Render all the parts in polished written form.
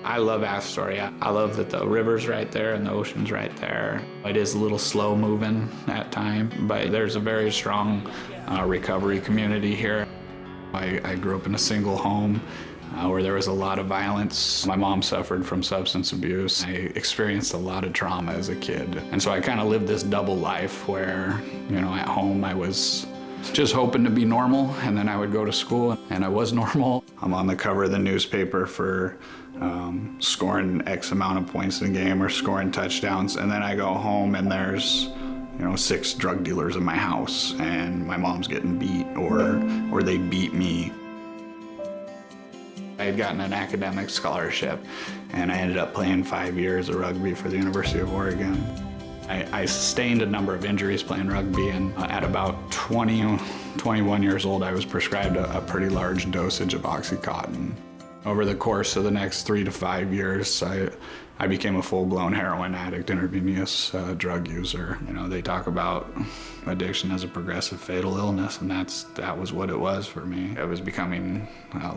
I love Astoria. I love that the river's right there and the ocean's right there. It is a little slow moving at times, but there's a very strong recovery community here. I grew up in a single home where there was a lot of violence. My mom suffered from substance abuse. I experienced a lot of trauma as a kid. And so I kind of lived this double life where, at home I was just hoping to be normal, and then I would go to school and I was normal. I'm on the cover of the newspaper for scoring X amount of points in a game or scoring touchdowns, and then I go home and there's 6 drug dealers in my house and my mom's getting beat or they beat me. I had gotten an academic scholarship and I ended up playing 5 years of rugby for the University of Oregon. I sustained a number of injuries playing rugby, and at about 21 years old, I was prescribed a pretty large dosage of Oxycontin. Over the course of the next 3 to 5 years, I became a full-blown heroin addict, intravenous drug user. They talk about addiction as a progressive fatal illness, and that was what it was for me. I was becoming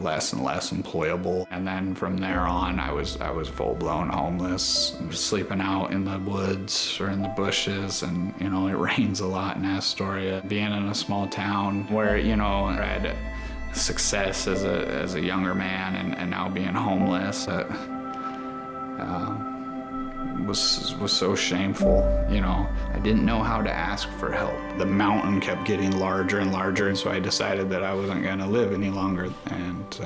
less and less employable, and then from there on, I was full-blown homeless, sleeping out in the woods or in the bushes, and it rains a lot in Astoria. Being in a small town where I had success as a younger man, and now being homeless. Was so shameful. I didn't know how to ask for help. The mountain kept getting larger and larger, and so I decided that I wasn't going to live any longer, and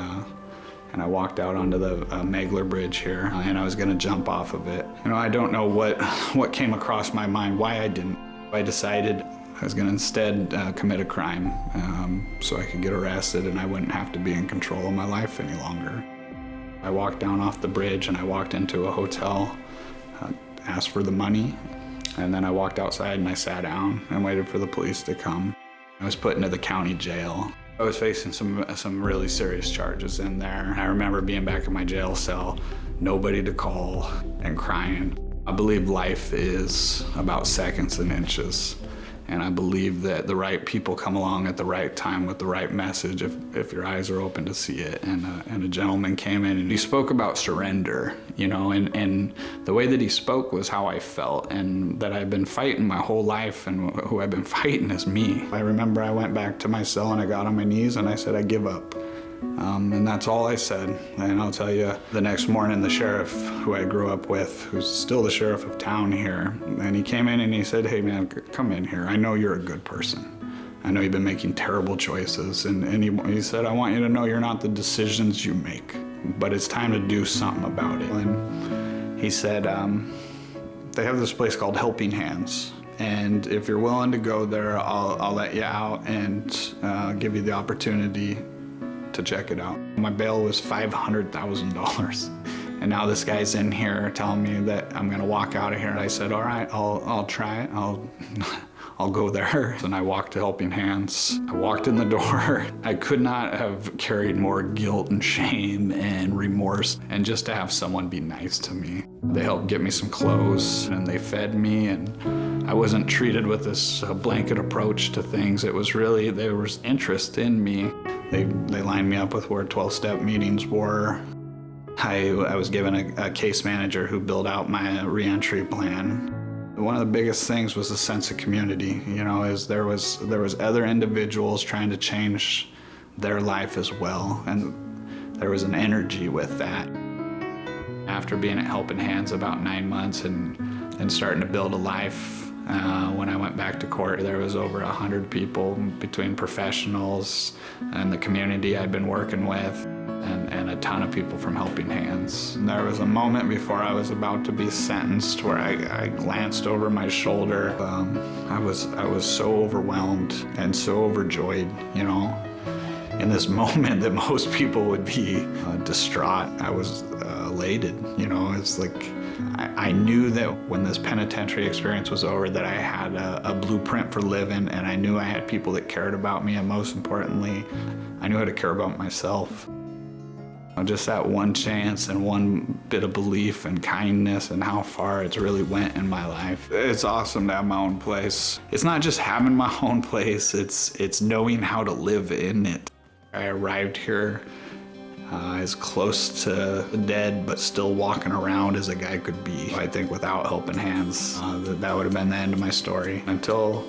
I walked out onto the Megler Bridge here, and I was going to jump off of it. I don't know what came across my mind, why I didn't. I decided I was going to instead commit a crime so I could get arrested and I wouldn't have to be in control of my life any longer. I walked down off the bridge and I walked into a hotel, asked for the money, and then I walked outside and I sat down and waited for the police to come. I was put into the county jail. I was facing some really serious charges in there. I remember being back in my jail cell, nobody to call, and crying. I believe life is about seconds and inches. And I believe that the right people come along at the right time with the right message if your eyes are open to see it. And a gentleman came in and he spoke about surrender, and the way that he spoke was how I felt, and that I've been fighting my whole life, and who I've been fighting is me. I remember I went back to my cell and I got on my knees and I said, I give up. And that's all I said. And I'll tell you, the next morning, the sheriff who I grew up with, who's still the sheriff of town here, and he came in and he said, hey man, come in here. I know you're a good person. I know you've been making terrible choices. And he said, I want you to know you're not the decisions you make, but it's time to do something about it. And he said, they have this place called Helping Hands. And if you're willing to go there, I'll let you out and give you the opportunity to check it out. My bail was $500,000. And now this guy's in here telling me that I'm gonna walk out of here. And I said, all right, I'll try it. I'll go there. And I walked to Helping Hands. I walked in the door. I could not have carried more guilt and shame and remorse, and just to have someone be nice to me. They helped get me some clothes and they fed me, and I wasn't treated with this blanket approach to things. It was really, there was interest in me. They lined me up with where 12-step meetings were. I was given a case manager who built out my reentry plan. One of the biggest things was a sense of community, is there was other individuals trying to change their life as well, and there was an energy with that. After being at Helping Hands about 9 months and starting to build a life, when I went back to court, there was over 100 people between professionals and the community I'd been working with, and a ton of people from Helping Hands. And there was a moment before I was about to be sentenced where I glanced over my shoulder. I was so overwhelmed and so overjoyed, in this moment that most people would be distraught. I was elated, it's like I knew that when this penitentiary experience was over that I had a blueprint for living, and I knew I had people that cared about me, and most importantly, I knew how to care about myself. Just that one chance and one bit of belief and kindness and how far it's really went in my life. It's awesome to have my own place. It's not just having my own place, it's knowing how to live in it. I arrived here as close to dead but still walking around as a guy could be. I think without Helping Hands, that would have been the end of my story. Until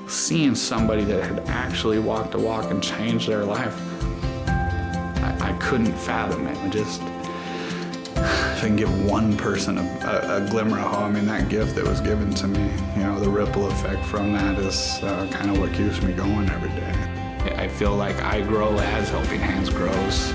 seeing somebody that had actually walked a walk and changed their life, I couldn't fathom it. If I can give one person a glimmer of hope, that gift that was given to me, the ripple effect from that is kind of what keeps me going every day. I feel like I grow as Helping Hands grows.